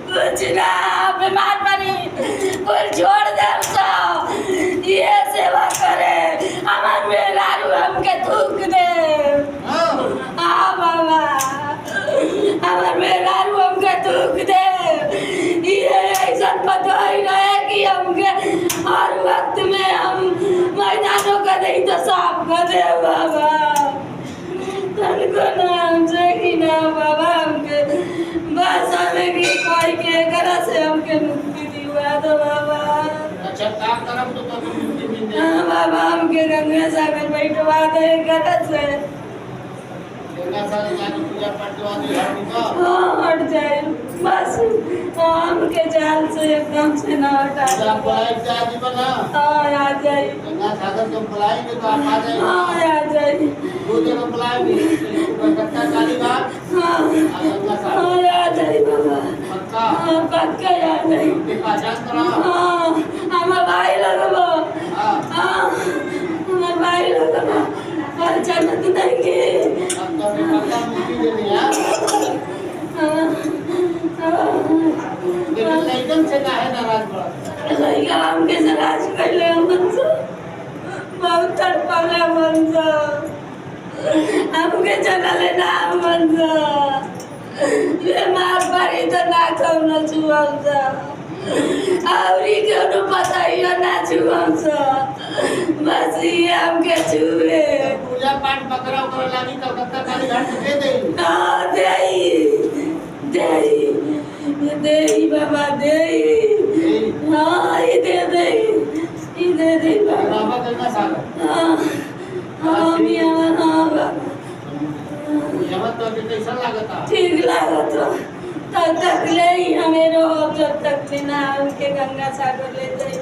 कुछ ना बीमार पड़ी कुल छोड़ दे सब ये सेवा करे हमार मेहरारू हमके थूक दे। हाँ बाबा हमार मेहरारू हमके थूक दे। ये ऐसा पता ही रहे कि हमके हर वक्त में हम मैदानों का नहीं तो साफ कर दे बाबा। तनको नाम से कि ना बाबा हमके बस हमें की कोई के करा से हमके मुक्ति दिवा दो बाबा। अच्छा का करम तो मुक्ति मिल जाए। हाँ बाबा हमके गंगा सागर बैठवा दे करा से। गंगा सागर जाके पूजा पाठ करवा दे हट को। हाँ हट जाए बस हमके जाल से एकदम से ना हटा। आप बुलाए के आदि बना। हाँ आ जाए। गंगा सागर को बुलाएंगे तो आप आ जाएंगे। हाँ आ जाए। दो जगह बुलाएंगे कलकत्ता कालीघाट। हाँ गंगा सागर। हाँ आ जाए बाबा। पक्का। हाँ पक्का आ जाए। पहचान कराओ। हाँ हमार भाई लगबो। हाँ हाँ हमार भाई लगबो और जन्नत देंगे। अब तो पक्का मुक्ति दे दिया। लेकिन लड़कन से काहे नाराज पड़ा। लड़का हमके से राज कर ले मन से बहुत तड़पले मन से हमके चला लेना मन से ये मार पड़ी तो ना कम न छुअम से आवरी के नु पता ही ना छुअम से बस ये हमके छुए। पूजा पाठ बकरा उकरा लागी कलकत्ता कालीघाट दे दे। हाँ दे बाबा दे। हाँ ये दे दे बाबा। बाबा गंगा सागर। हाँ हाँ मियाँ हाँ बाबा यहाँ तो अभी कैसा लागता। ठीक लागत तब तक ले ही हमें रहो जब तक बिना उनके गंगा सागर ले जाए।